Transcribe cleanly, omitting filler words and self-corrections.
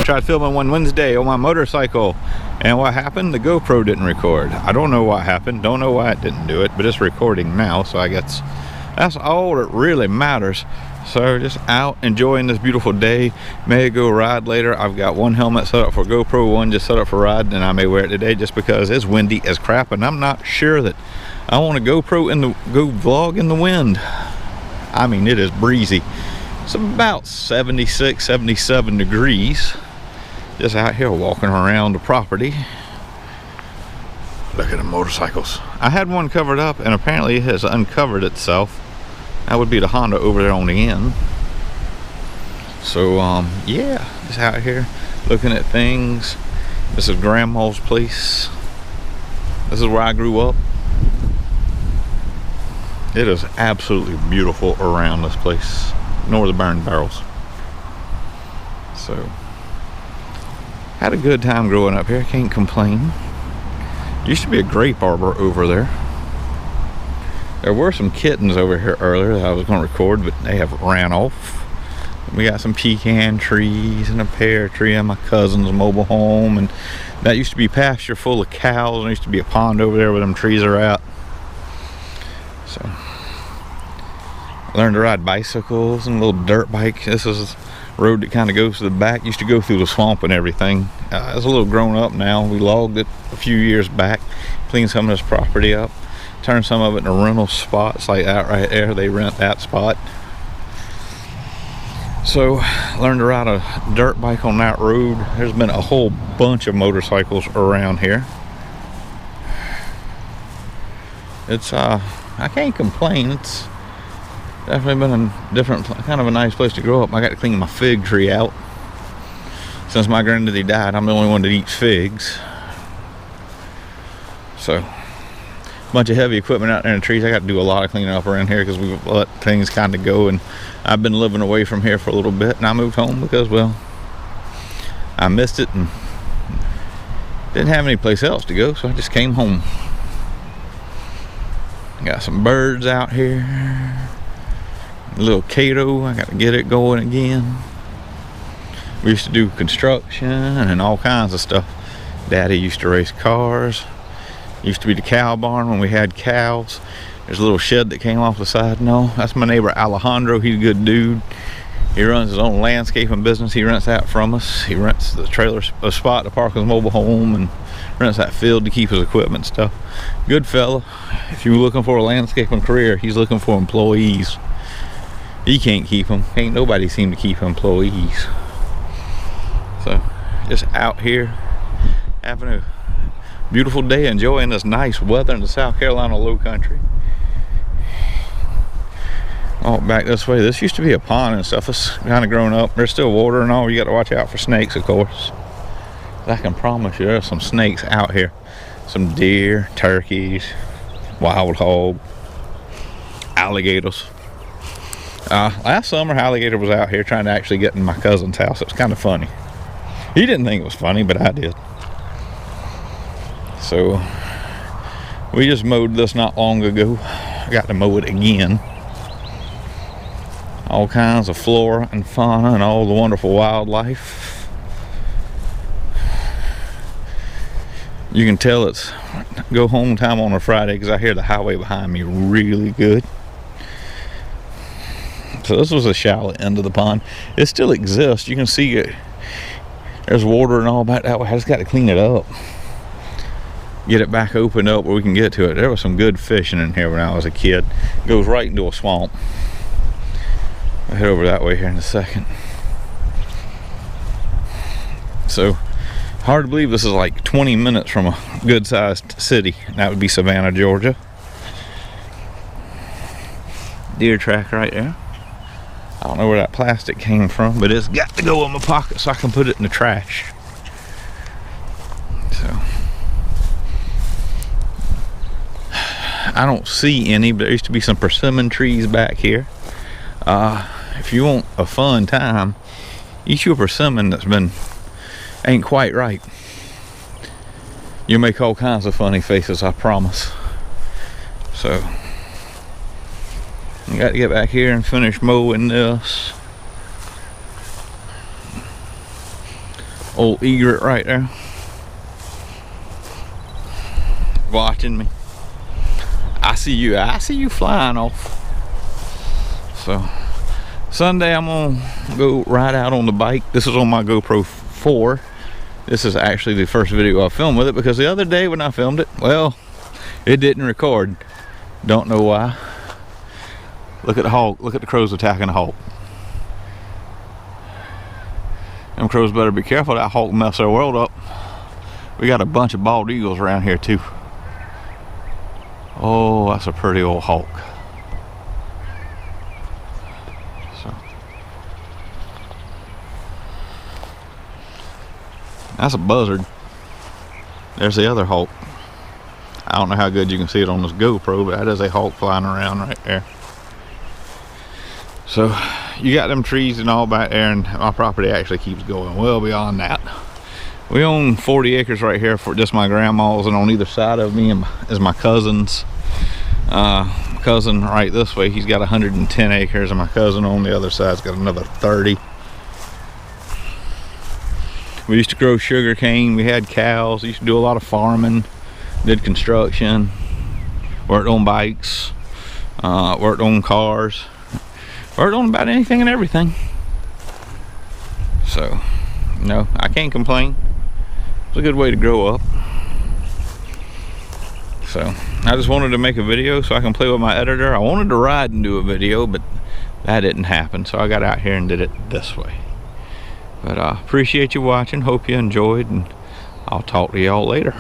Tried filming one Wednesday on my motorcycle, and what happened? The GoPro didn't record. I don't know what happened, don't know why it didn't do it, but it's recording now, so I guess that's all that really matters. So just out enjoying this beautiful day. May go ride later. I've got one helmet set up for GoPro, one just set up for riding, and I may wear it today just because it's windy as crap, and I'm not sure that I want a GoPro in the go vlog in the wind. I mean, it is breezy. It's about 76, 77 degrees. Just out here walking around the property. Look at the motorcycles. I had one covered up, and apparently it has uncovered itself. That would be the Honda over there on the end. So yeah, just out here looking at things. This is Grandma's place. This is where I grew up. It is absolutely beautiful around this place. Nor the burn barrels. So had a good time growing up here, can't complain. Used to be a grape arbor over there. There were some kittens over here earlier that I was going to record, but they have ran off. We got some pecan trees and a pear tree in my cousin's mobile home, and that used to be pasture full of cows, and there used to be a pond over there where them trees are at. So I learned to ride bicycles and a little dirt bike. This is road that kind of goes to the back. Used to go through the swamp and everything. It's a little grown up now. We logged it a few years back, cleaned some of this property up, turned some of it into rental spots like that right there. They rent that spot. So learned to ride a dirt bike on that road. There's been a whole bunch of motorcycles around here. It's I can't complain. It's definitely been a different, kind of a nice place to grow up. I got to clean my fig tree out. Since my granddaddy died, I'm the only one that eats figs. So, a bunch of heavy equipment out there in the trees. I got to do a lot of cleaning up around here because we've let things kind of go. And I've been living away from here for a little bit. And I moved home because, well, I missed it and didn't have any place else to go. So I just came home. Got some birds out here. A little Cato, I got to get it going again. We used to do construction and all kinds of stuff. Daddy used to race cars. Used to be the cow barn when we had cows. There's a little shed that came off the side. No, that's my neighbor Alejandro. He's a good dude. He runs his own landscaping business. He rents that from us. He rents the trailer spot to park his mobile home and rents that field to keep his equipment and stuff. Good fella. If you're looking for a landscaping career, he's looking for employees. He can't keep them. Ain't nobody seem to keep employees. So just out here having a beautiful day, enjoying this nice weather in the South Carolina low country. Oh, back this way, this used to be a pond and stuff. It's kind of grown up. There's still water and all. You got to watch out for snakes, of course. I can promise you there's some snakes out here. Some deer, turkeys, wild hog, alligators. Last summer, alligator was out here trying to actually get in my cousin's house. It was kind of funny. He didn't think it was funny, but I did. So we just mowed this not long ago. I got to mow it again. All kinds of flora and fauna and all the wonderful wildlife. You can tell it's go home time on a Friday because I hear the highway behind me really good. So this was the shallow end of the pond. It still exists. You can see it. There's water and all back that way. I just got to clean it up. Get it back opened up where we can get to it. There was some good fishing in here when I was a kid. It goes right into a swamp. I'll head over that way here in a second. So, hard to believe this is like 20 minutes from a good-sized city. That would be Savannah, Georgia. Deer track right there. I don't know where that plastic came from, but it's got to go in my pocket so I can put it in the trash. So, I don't see any, but there used to be some persimmon trees back here. If you want a fun time, eat you a persimmon that's ain't quite right. You'll make all kinds of funny faces, I promise. So, I got to get back here and finish mowing this. Old egret right there, watching me. I see you flying off. So Sunday I'm gonna go ride out on the bike. This is on my GoPro 4. This is actually the first video I filmed with it, because the other day when I filmed it, well, it didn't record. Don't know why. Look at the hawk. Look at the crows attacking the hawk. Them crows better be careful. That hawk mess their world up. We got a bunch of bald eagles around here too. Oh, that's a pretty old hawk. So that's a buzzard. There's the other hawk. I don't know how good you can see it on this GoPro, but that is a hawk flying around right there. So you got them trees and all back there, and my property actually keeps going well beyond that. We own 40 acres right here for just my grandma's, and on either side of me is my cousin's. Cousin right this way, he's got 110 acres, and my cousin on the other side's got another 30. We used to grow sugar cane, we had cows, used to do a lot of farming, did construction, worked on bikes, worked on cars, worked on about anything and everything. So no, I can't complain. It's a good way to grow up. So I just wanted to make a video so I can play with my editor. I wanted to ride and do a video, but that didn't happen, so I got out here and did it this way. But I appreciate you watching, hope you enjoyed, and I'll talk to y'all later.